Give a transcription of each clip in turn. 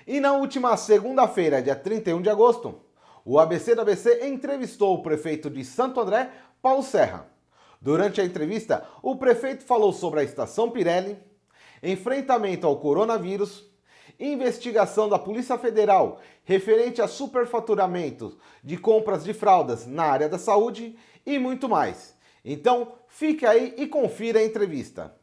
E na última segunda-feira, dia 31 de agosto, o ABC do ABC entrevistou o prefeito de Santo André, Paulo Serra. Durante a entrevista, o prefeito falou sobre a Estação Pirelli, enfrentamento ao coronavírus, investigação da Polícia Federal referente a superfaturamento de compras de fraldas na área da saúde e muito mais. Então, fique aí e confira a entrevista.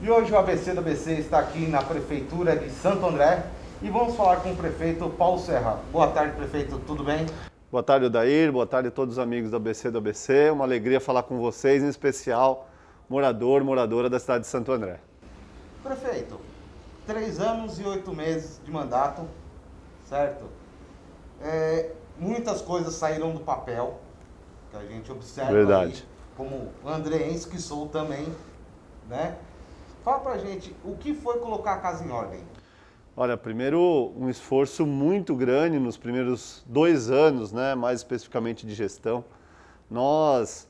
E hoje o ABC do ABC está aqui na Prefeitura de Santo André e vamos falar com o prefeito Paulo Serra. Boa tarde, prefeito, tudo bem? Boa tarde, Odair, boa tarde a todos os amigos do ABC do ABC. Uma alegria falar com vocês, em especial moradora da cidade de Santo André. Prefeito, 3 anos e 8 meses de mandato, certo? Muitas coisas saíram do papel, que a gente observa. Verdade. Aí, como andreense que sou também, né? Fala pra gente, o que foi colocar a casa em ordem? Olha, primeiro um esforço muito grande nos primeiros 2 anos, né, mais especificamente de gestão. Nós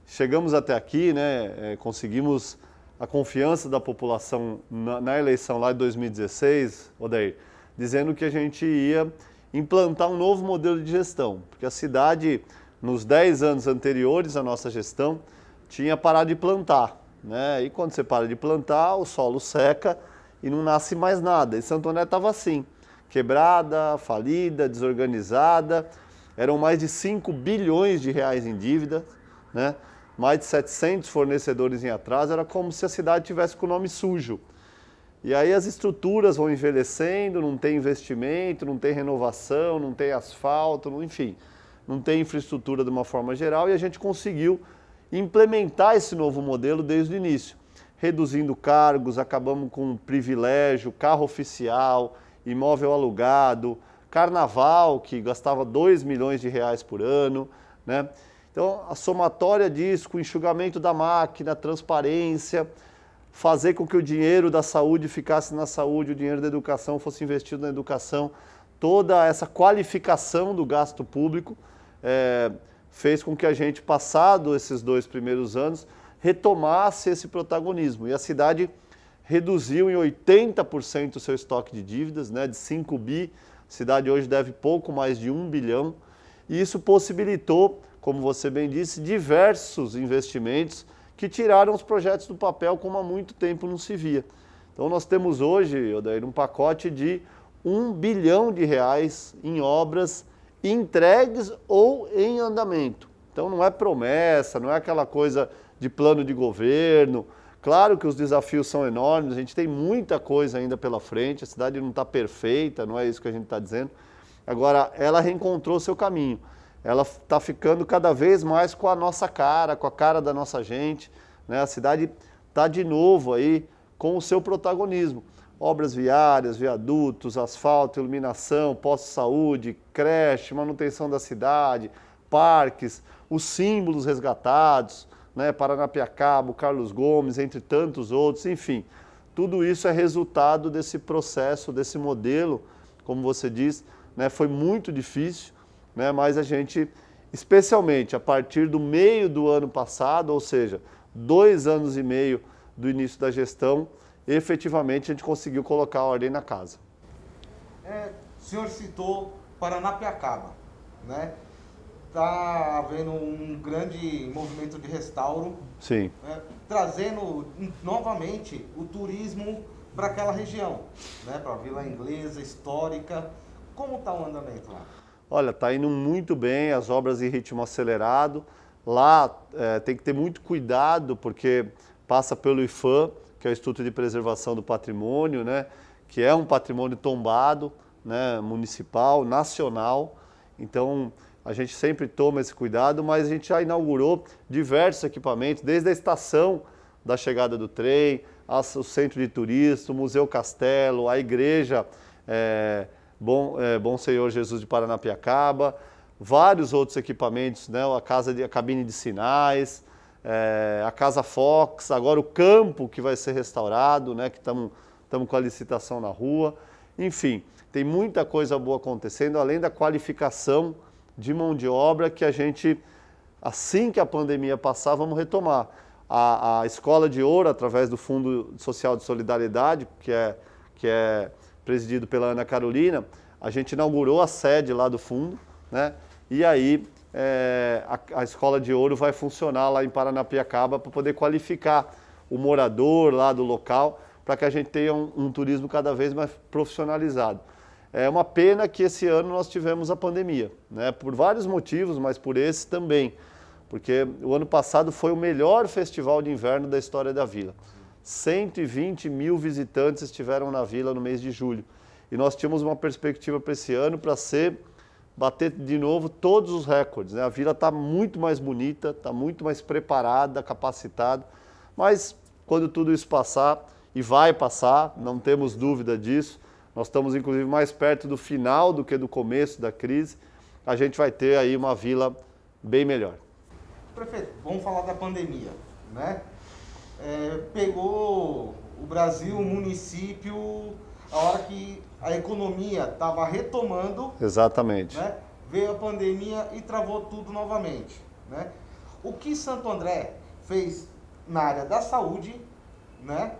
chegamos até aqui, né, conseguimos a confiança da população na eleição lá de 2016, Odair, dizendo que a gente ia implantar um novo modelo de gestão, porque a cidade, nos 10 anos anteriores à nossa gestão, tinha parado de plantar, né? E quando você para de plantar, o solo seca e não nasce mais nada. E Santo André estava assim, quebrada, falida, desorganizada, eram mais de 5 bilhões de reais em dívida, né? Mais de 700 fornecedores em atraso, era como se a cidade tivesse com o nome sujo. E aí as estruturas vão envelhecendo, não tem investimento, não tem renovação, não tem asfalto, enfim, não tem infraestrutura de uma forma geral e a gente conseguiu implementar esse novo modelo desde o início, reduzindo cargos, acabamos com privilégio, carro oficial, imóvel alugado, carnaval que gastava 2 milhões de reais por ano, né? Então a somatória disso, com enxugamento da máquina, transparência, fazer com que o dinheiro da saúde ficasse na saúde, o dinheiro da educação fosse investido na educação, toda essa qualificação do gasto público fez com que a gente, passado esses 2 primeiros anos, retomasse esse protagonismo. E a cidade reduziu em 80% o seu estoque de dívidas, né, de 5 bi, a cidade hoje deve pouco mais de 1 bilhão, e isso possibilitou, como você bem disse, diversos investimentos que tiraram os projetos do papel como há muito tempo não se via. Então nós temos hoje, Odair, um pacote de 1 bilhão de reais em obras entregues ou em andamento. Então não é promessa, não é aquela coisa de plano de governo. Claro que os desafios são enormes, a gente tem muita coisa ainda pela frente, a cidade não está perfeita, não é isso que a gente está dizendo. Agora, ela reencontrou seu caminho, ela está ficando cada vez mais com a nossa cara, com a cara da nossa gente, né? A cidade está de novo aí com o seu protagonismo. Obras viárias, viadutos, asfalto, iluminação, postos de saúde, creche, manutenção da cidade, parques, os símbolos resgatados, né, Paranapiacaba, Carlos Gomes, entre tantos outros, enfim. Tudo isso é resultado desse processo, desse modelo, como você diz, né, foi muito difícil, né, mas a gente, especialmente a partir do meio do ano passado, ou seja, 2 anos e meio do início da gestão, efetivamente a gente conseguiu colocar a ordem na casa. O senhor citou Paranapiacaba, né? Está havendo um grande movimento de restauro, Sim. Trazendo novamente o turismo para aquela região, né? Para a Vila Inglesa, histórica. Como está o andamento lá? Olha, está indo muito bem, as obras em ritmo acelerado. Lá tem que ter muito cuidado, porque passa pelo IPHAM, que é o Instituto de Preservação do Patrimônio, né? Que é um patrimônio tombado, né? Municipal, nacional. Então, a gente sempre toma esse cuidado, mas a gente já inaugurou diversos equipamentos, desde a estação da chegada do trem, o centro de turismo, o Museu Castelo, a igreja Bom Senhor Jesus de Paranapiacaba, vários outros equipamentos, né? A cabine de sinais, a Casa Fox, agora o campo que vai ser restaurado, né? Que estamos com a licitação na rua. Enfim, tem muita coisa boa acontecendo, além da qualificação de mão de obra que a gente, assim que a pandemia passar, vamos retomar. A Escola de Ouro, através do Fundo Social de Solidariedade, que é presidido pela Ana Carolina, a gente inaugurou a sede lá do fundo, né? E aí a Escola de Ouro vai funcionar lá em Paranapiacaba para poder qualificar o morador lá do local, para que a gente tenha um turismo cada vez mais profissionalizado. É uma pena que esse ano nós tivemos a pandemia, né? Por vários motivos, mas por esse também. Porque o ano passado foi o melhor festival de inverno da história da Vila. 120 mil visitantes estiveram na Vila no mês de julho. E nós tínhamos uma perspectiva para esse ano para bater de novo todos os recordes, né? A Vila está muito mais bonita, está muito mais preparada, capacitada, mas quando tudo isso passar, e vai passar, não temos dúvida disso, nós estamos inclusive mais perto do final do que do começo da crise, a gente vai ter aí uma Vila bem melhor. Prefeito, vamos falar da pandemia, né? Pegou o Brasil, o município, a hora que a economia estava retomando. Exatamente. Né? Veio a pandemia e travou tudo novamente, né? O que Santo André fez na área da saúde, né?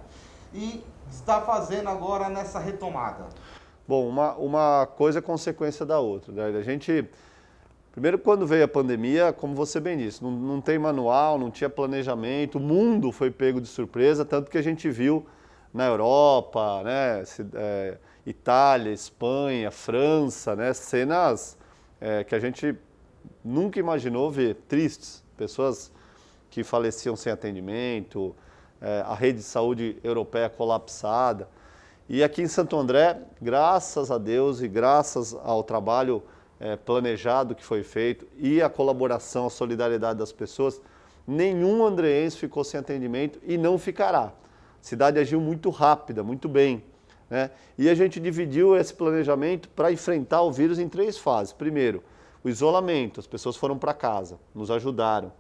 E está fazendo agora nessa retomada? Bom, uma coisa é consequência da outra, né? A gente, primeiro, quando veio a pandemia, como você bem disse, não tem manual, não tinha planejamento, o mundo foi pego de surpresa, tanto que a gente viu na Europa, né, Itália, Espanha, França, né, cenas que a gente nunca imaginou ver, tristes, pessoas que faleciam sem atendimento, a rede de saúde europeia colapsada. E aqui em Santo André, graças a Deus e graças ao trabalho planejado que foi feito e a colaboração, a solidariedade das pessoas, nenhum andreense ficou sem atendimento e não ficará. A cidade agiu muito rápida, muito bem, né? E a gente dividiu esse planejamento para enfrentar o vírus em 3 fases. Primeiro, o isolamento, as pessoas foram para casa, nos ajudaram,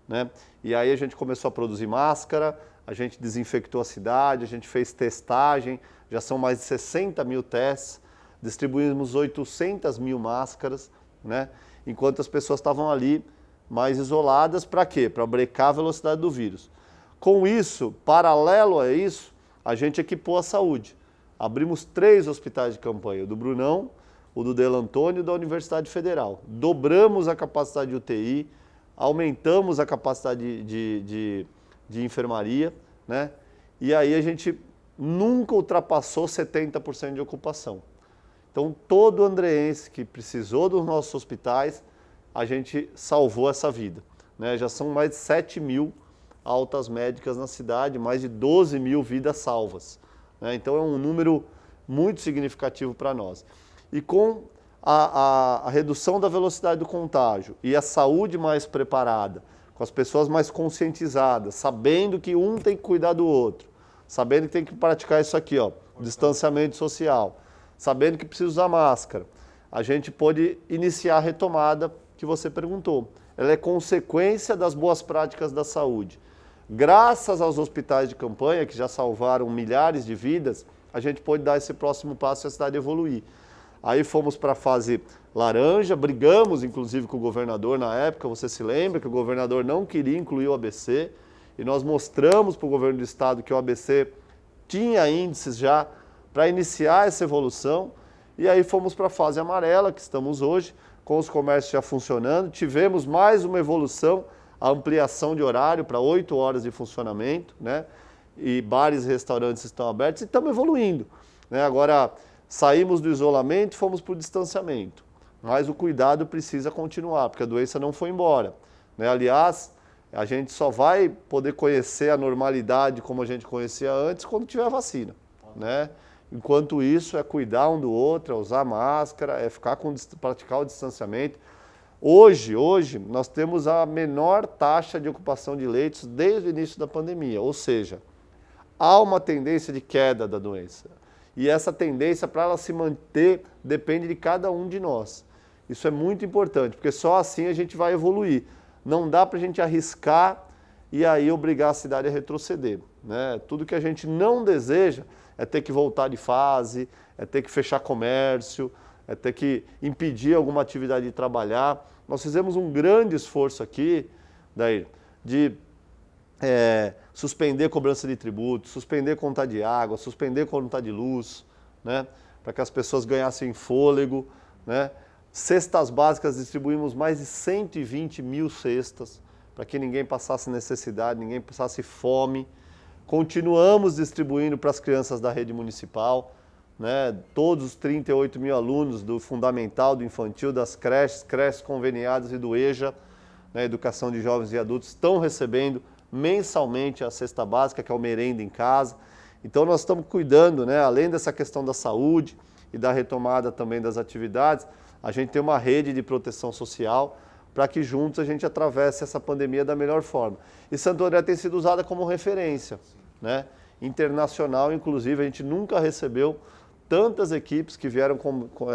né? E aí a gente começou a produzir máscara, a gente desinfectou a cidade, a gente fez testagem, já são mais de 60 mil testes, distribuímos 800 mil máscaras, né? Enquanto as pessoas estavam ali mais isoladas, para quê? Para brecar a velocidade do vírus. Com isso, paralelo a isso, a gente equipou a saúde. Abrimos 3 hospitais de campanha, o do Brunão, o do Del Antônio e da Universidade Federal. Dobramos a capacidade de UTI, aumentamos a capacidade de enfermaria, né? E aí a gente nunca ultrapassou 70% de ocupação. Então, todo andreense que precisou dos nossos hospitais, a gente salvou essa vida, né? Já são mais de 7 mil altas médicas na cidade, mais de 12 mil vidas salvas, né? Então, é um número muito significativo para nós. E com a redução da velocidade do contágio e a saúde mais preparada, com as pessoas mais conscientizadas, sabendo que um tem que cuidar do outro, sabendo que tem que praticar isso aqui, ó, distanciamento social, sabendo que precisa usar máscara, a gente pôde iniciar a retomada que você perguntou. Ela é consequência das boas práticas da saúde. Graças aos hospitais de campanha, que já salvaram milhares de vidas, a gente pôde dar esse próximo passo e a cidade evoluir. Aí fomos para a fase laranja, brigamos inclusive com o governador na época, você se lembra que o governador não queria incluir o ABC, e nós mostramos para o governo do estado que o ABC tinha índices já para iniciar essa evolução, e aí fomos para a fase amarela, que estamos hoje, com os comércios já funcionando, tivemos mais uma evolução, a ampliação de horário para 8 horas de funcionamento, né? E bares e restaurantes estão abertos e estamos evoluindo, né? Agora, saímos do isolamento e fomos para o distanciamento, mas o cuidado precisa continuar, porque a doença não foi embora, né? Aliás, a gente só vai poder conhecer a normalidade como a gente conhecia antes quando tiver vacina, né? Enquanto isso, é cuidar um do outro, é usar máscara, é praticar o distanciamento. Hoje, nós temos a menor taxa de ocupação de leitos desde o início da pandemia, ou seja, há uma tendência de queda da doença. E essa tendência, para ela se manter, depende de cada um de nós. Isso é muito importante, porque só assim a gente vai evoluir. Não dá para a gente arriscar e aí obrigar a cidade a retroceder, né? Tudo que a gente não deseja é ter que voltar de fase, é ter que fechar comércio, é ter que impedir alguma atividade de trabalhar. Nós fizemos um grande esforço aqui, Dair, de suspender cobrança de tributos, suspender conta de água, suspender conta de luz, né? Para que as pessoas ganhassem fôlego, né? Cestas básicas, distribuímos mais de 120 mil cestas, para que ninguém passasse necessidade, ninguém passasse fome. Continuamos distribuindo para as crianças da rede municipal, né? Todos os 38 mil alunos do fundamental, do infantil, das creches conveniadas e do EJA, né? Educação de Jovens e Adultos, estão recebendo mensalmente a cesta básica, que é o merenda em casa. Então nós estamos cuidando, né? Além dessa questão da saúde e da retomada também das atividades, a gente tem uma rede de proteção social para que juntos a gente atravesse essa pandemia da melhor forma. E Santo André tem sido usada como referência, né? Internacional, inclusive, a gente nunca recebeu tantas equipes que vieram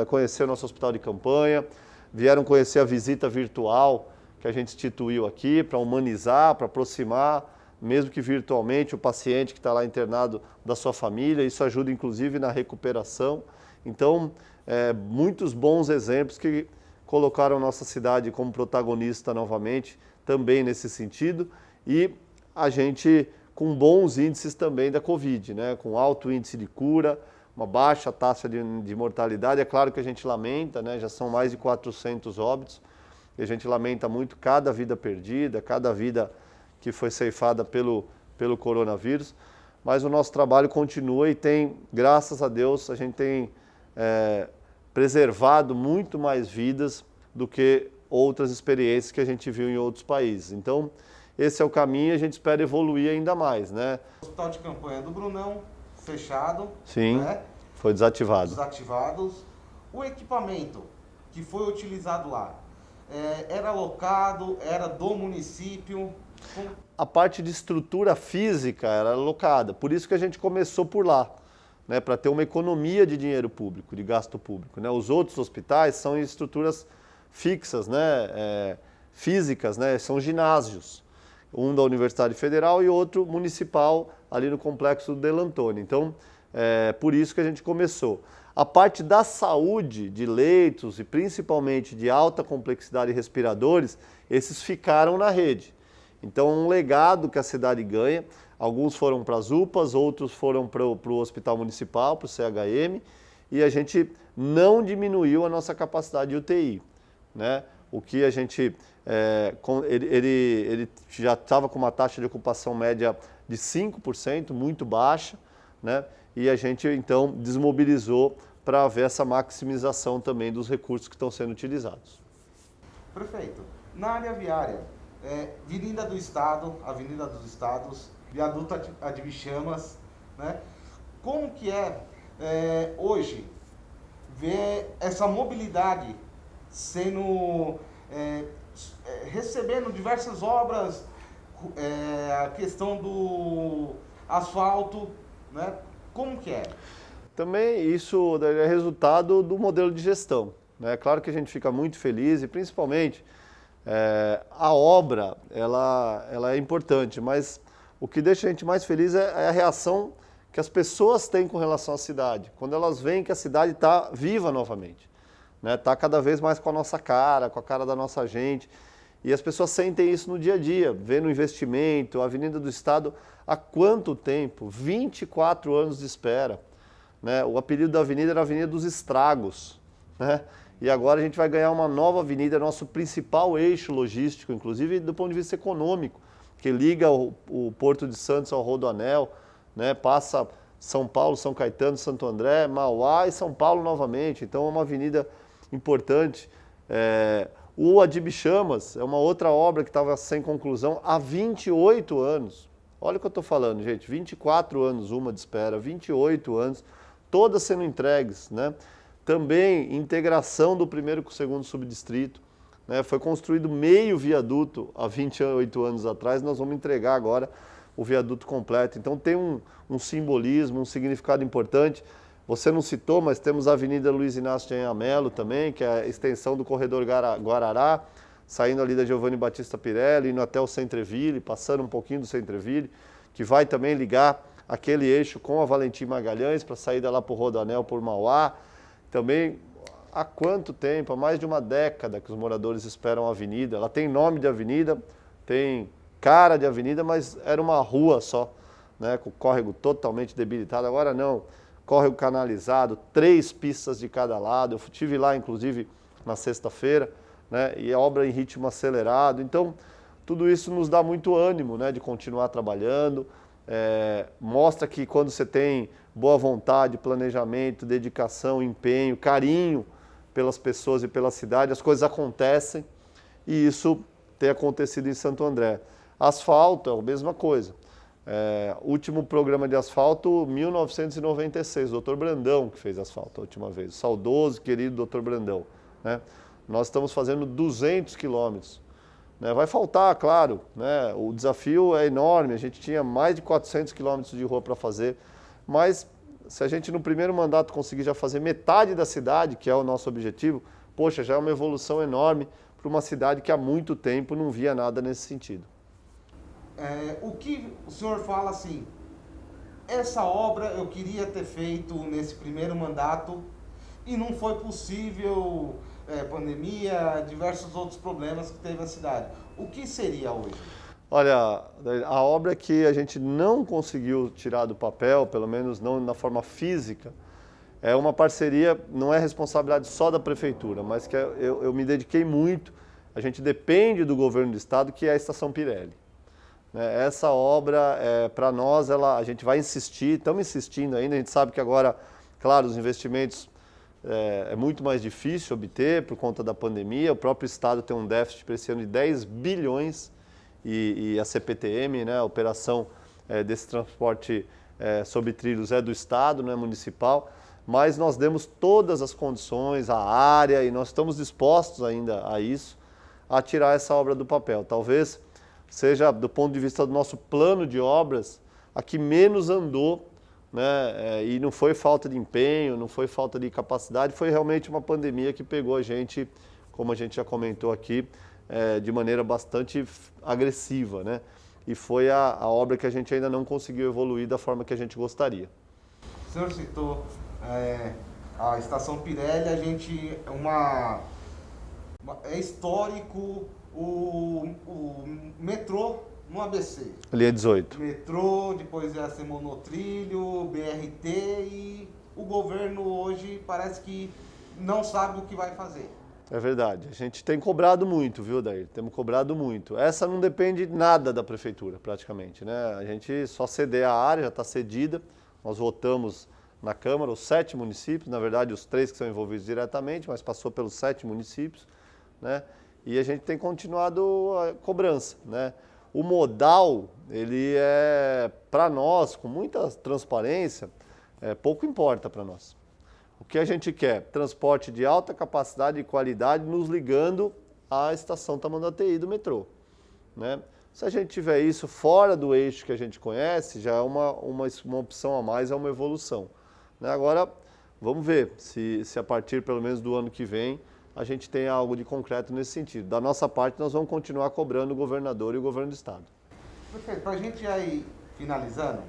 conhecer o nosso hospital de campanha, vieram conhecer a visita virtual que a gente instituiu aqui para humanizar, para aproximar, mesmo que virtualmente, o paciente que está lá internado da sua família. Isso ajuda, inclusive, na recuperação. Então, muitos bons exemplos que colocaram a nossa cidade como protagonista novamente, também nesse sentido, e a gente com bons índices também da Covid, né? Com alto índice de cura, uma baixa taxa de mortalidade. É claro que a gente lamenta, né? Já são mais de 400 óbitos, e a gente lamenta muito cada vida perdida, cada vida que foi ceifada pelo coronavírus, mas o nosso trabalho continua e tem, graças a Deus, a gente tem preservado muito mais vidas do que outras experiências que a gente viu em outros países. Então, esse é o caminho e a gente espera evoluir ainda mais, né? O hospital de campanha do Brunão, fechado. Sim, né? foi desativado. Desativados. O equipamento que foi utilizado lá, era alocado, era do município? A parte de estrutura física era alocada, por isso que a gente começou por lá, né? Para ter uma economia de dinheiro público, de gasto público, né? Os outros hospitais são em estruturas fixas, né? Físicas, né? São ginásios, um da Universidade Federal e outro municipal ali no Complexo do Delantone. Então, por isso que a gente começou. A parte da saúde, de leitos e principalmente de alta complexidade de respiradores, esses ficaram na rede. Então, um legado que a cidade ganha, alguns foram para as UPAs, outros foram para o Hospital Municipal, para o CHM, e a gente não diminuiu a nossa capacidade de UTI, né? O que a gente, ele já estava com uma taxa de ocupação média de 5%, muito baixa, né? E a gente, então, desmobilizou para haver essa maximização também dos recursos que estão sendo utilizados. Prefeito, na área viária, Avenida do Estado, Avenida dos Estados, Viaduto Adibichamas, né? Como que hoje ver essa mobilidade sendo, recebendo diversas obras, a questão do asfalto, né? Como que é? Também isso é resultado do modelo de gestão, né? Claro que a gente fica muito feliz e principalmente a obra ela é importante, mas o que deixa a gente mais feliz é a reação que as pessoas têm com relação à cidade, quando elas veem que a cidade está viva novamente, né? Está cada vez mais com a nossa cara, com a cara da nossa gente, e as pessoas sentem isso no dia a dia, vendo o investimento, a Avenida do Estado, há quanto tempo? 24 anos de espera, né? O apelido da avenida era a Avenida dos Estragos, né? E agora a gente vai ganhar uma nova avenida, nosso principal eixo logístico, inclusive do ponto de vista econômico, que liga o Porto de Santos ao Rodoanel, né? Passa São Paulo, São Caetano, Santo André, Mauá e São Paulo novamente. Então é uma avenida importante. O Adibichamas é uma outra obra que estava sem conclusão há 28 anos. Olha o que eu estou falando, gente, 24 anos uma de espera, 28 anos, todas sendo entregues, né? Também integração do primeiro com o segundo subdistrito, né? Foi construído meio viaduto há 28 anos atrás, nós vamos entregar agora o viaduto completo. Então tem um simbolismo, um significado importante. Você não citou, mas temos a Avenida Luiz Inácio de Anhamelo também, que é a extensão do corredor Guarará, saindo ali da Giovanni Battista Pirelli, indo até o Centreville, passando um pouquinho do Centreville, que vai também ligar aquele eixo com a Valentim Magalhães para sair lá para o Rodoanel, por Mauá. Também, há quanto tempo? Há mais de uma década que os moradores esperam a avenida. Ela tem nome de avenida, tem cara de avenida, mas era uma rua só, né, com o córrego totalmente debilitado. Agora não, córrego canalizado, 3 pistas de cada lado. Eu estive lá, inclusive, na sexta-feira, né, e a obra em ritmo acelerado. Então, tudo isso nos dá muito ânimo, né, de continuar trabalhando. Mostra que quando você tem boa vontade, planejamento, dedicação, empenho, carinho pelas pessoas e pela cidade, as coisas acontecem, e isso tem acontecido em Santo André. Asfalto é a mesma coisa. Último programa de asfalto, 1996, o Dr. Brandão que fez asfalto a última vez, o saudoso, querido Dr. Brandão, né? Nós estamos fazendo 200 quilômetros. Vai faltar, claro, né? O desafio é enorme, a gente tinha mais de 400 quilômetros de rua para fazer, mas se a gente no primeiro mandato conseguir já fazer metade da cidade, que é o nosso objetivo, poxa, já é uma evolução enorme para uma cidade que há muito tempo não via nada nesse sentido. O que o senhor fala assim, essa obra eu queria ter feito nesse primeiro mandato e não foi possível, pandemia, diversos outros problemas que teve a cidade. O que seria hoje? Olha, a obra que a gente não conseguiu tirar do papel, pelo menos não na forma física, é uma parceria, não é responsabilidade só da prefeitura, mas que eu me dediquei muito, a gente depende do governo do estado, que é a Estação Pirelli. Essa obra, para nós, a gente vai insistir, estamos insistindo ainda, a gente sabe que agora, claro, os investimentos é muito mais difícil obter por conta da pandemia, o próprio estado tem um déficit para esse ano de 10 bilhões e a CPTM, né, a operação desse transporte sobre trilhos é do estado, não é municipal, mas nós demos todas as condições, a área, e nós estamos dispostos ainda a isso, a tirar essa obra do papel. Talvez seja, do ponto de vista do nosso plano de obras, a que menos andou, né? E não foi falta de empenho, não foi falta de capacidade, foi realmente uma pandemia que pegou a gente, como a gente já comentou aqui, de maneira bastante agressiva, né? E foi a obra que a gente ainda não conseguiu evoluir da forma que a gente gostaria. O senhor citou a Estação Pirelli, a gente é histórico o metrô no ABC. Linha 18. Metrô, depois ia ser monotrilho, BRT, e o governo hoje parece que não sabe o que vai fazer. É verdade. A gente tem cobrado muito, viu, Dair? Temos cobrado muito. Essa não depende nada da prefeitura, praticamente, né? A gente só ceder a área, já está cedida. Nós votamos na Câmara os 7 municípios, na verdade os 3 que são envolvidos diretamente, mas passou pelos 7 municípios, né? E a gente tem continuado a cobrança, né? O modal, ele para nós, com muita transparência, pouco importa para nós. O que a gente quer? Transporte de alta capacidade e qualidade nos ligando à estação Tamanduateí do metrô, né? Se a gente tiver isso fora do eixo que a gente conhece, já é uma opção a mais, é uma evolução, né? Agora, vamos ver se a partir pelo menos do ano que vem a gente tem algo de concreto nesse sentido. Da nossa parte, nós vamos continuar cobrando o governador e o governo do estado. Perfeito. Para a gente já ir finalizando,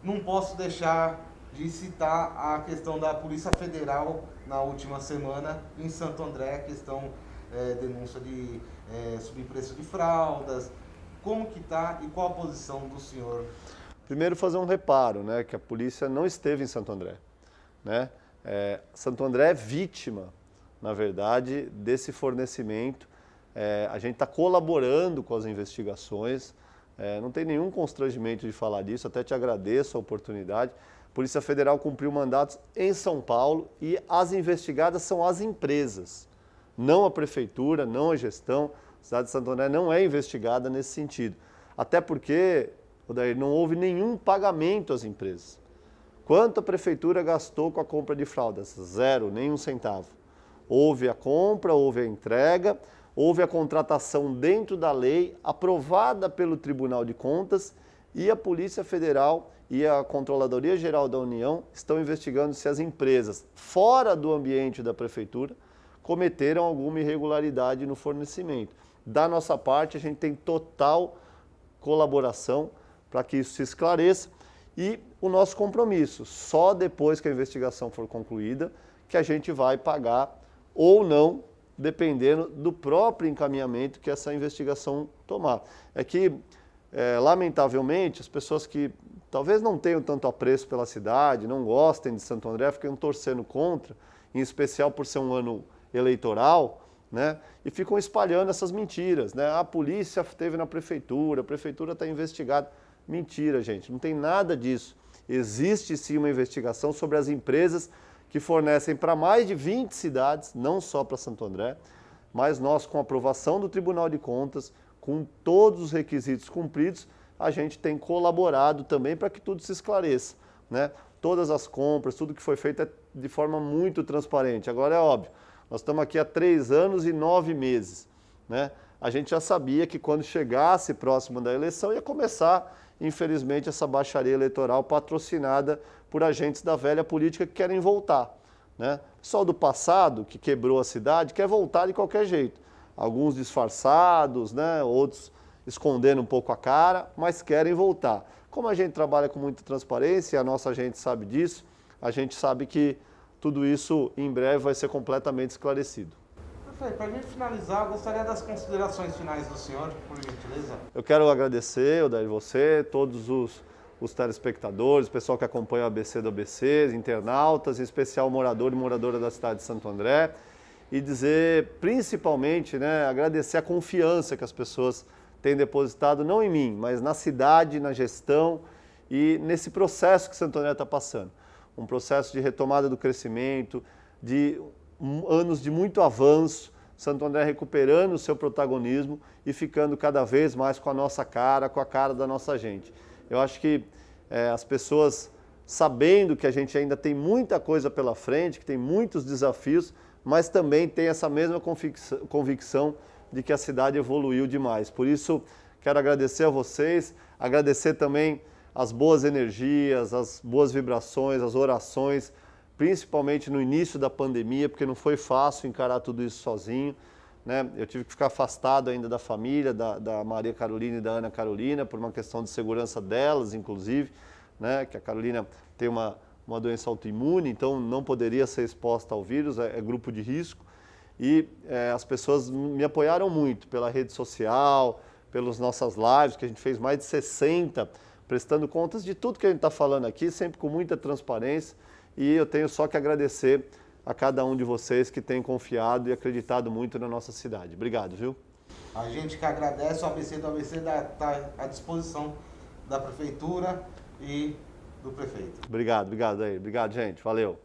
não posso deixar de citar a questão da Polícia Federal na última semana em Santo André, a questão denúncia de subpreço de fraldas. Como que está e qual a posição do senhor? Primeiro, fazer um reparo, né, que a polícia não esteve em Santo André, né? Santo André é vítima, na verdade, desse fornecimento. A gente está colaborando com as investigações, não tem nenhum constrangimento de falar disso, até te agradeço a oportunidade. A Polícia Federal cumpriu mandatos em São Paulo e as investigadas são as empresas, não a prefeitura, não a gestão. A cidade de Santo André não é investigada nesse sentido, até porque, Odair, não houve nenhum pagamento às empresas. Quanto a prefeitura gastou com a compra de fraldas? 0, nem um centavo. Houve a compra, houve a entrega, houve a contratação dentro da lei, aprovada pelo Tribunal de Contas, e a Polícia Federal e a Controladoria Geral da União estão investigando se as empresas fora do ambiente da prefeitura cometeram alguma irregularidade no fornecimento. Da nossa parte, a gente tem total colaboração para que isso se esclareça, e o nosso compromisso, só depois que a investigação for concluída, que a gente vai pagar ou não dependendo do próprio encaminhamento que essa investigação tomar. É que, lamentavelmente, as pessoas que talvez não tenham tanto apreço pela cidade, não gostem de Santo André, ficam torcendo contra, em especial por ser um ano eleitoral, né? E ficam espalhando essas mentiras, né? A polícia esteve na prefeitura, a prefeitura está investigada. Mentira, gente, não tem nada disso. Existe sim uma investigação sobre as empresas que fornecem para mais de 20 cidades, não só para Santo André, mas nós, com a aprovação do Tribunal de Contas, com todos os requisitos cumpridos, a gente tem colaborado também para que tudo se esclareça, né? Todas as compras, tudo que foi feito é de forma muito transparente. Agora é óbvio, nós estamos aqui há 3 anos e 9 meses, né? A gente já sabia que quando chegasse próximo da eleição ia começar, infelizmente, essa baixaria eleitoral patrocinada por agentes da velha política que querem voltar, né? O pessoal do passado, que quebrou a cidade, quer voltar de qualquer jeito. Alguns disfarçados, né? Outros escondendo um pouco a cara, mas querem voltar. Como a gente trabalha com muita transparência, a nossa gente sabe disso, a gente sabe que tudo isso em breve vai ser completamente esclarecido. Perfeito. Para a gente finalizar, eu gostaria das considerações finais do senhor, por gentileza. Eu quero agradecer, Odair, você, todos os telespectadores, o pessoal que acompanha o ABC do ABC, internautas, em especial morador e moradora da cidade de Santo André, e dizer, principalmente, né, agradecer a confiança que as pessoas têm depositado, não em mim, mas na cidade, na gestão e nesse processo que Santo André está passando. Um processo de retomada do crescimento, de anos de muito avanço, Santo André recuperando o seu protagonismo e ficando cada vez mais com a nossa cara, com a cara da nossa gente. Eu acho que as pessoas, sabendo que a gente ainda tem muita coisa pela frente, que tem muitos desafios, mas também tem essa mesma convicção de que a cidade evoluiu demais. Por isso, quero agradecer a vocês, agradecer também as boas energias, as boas vibrações, as orações, principalmente no início da pandemia, porque não foi fácil encarar tudo isso sozinho, né? Eu tive que ficar afastado ainda da família, da Maria Carolina e da Ana Carolina, por uma questão de segurança delas, inclusive, né? Que a Carolina tem uma doença autoimune, então não poderia ser exposta ao vírus, é grupo de risco. E as pessoas me apoiaram muito pela rede social, pelas nossas lives, que a gente fez mais de 60, prestando contas de tudo que a gente está falando aqui, sempre com muita transparência. E eu tenho só que agradecer a cada um de vocês que tem confiado e acreditado muito na nossa cidade. Obrigado, viu? A gente que agradece, o ABC do ABC está à disposição da Prefeitura e do Prefeito. Obrigado aí. Obrigado, gente. Valeu.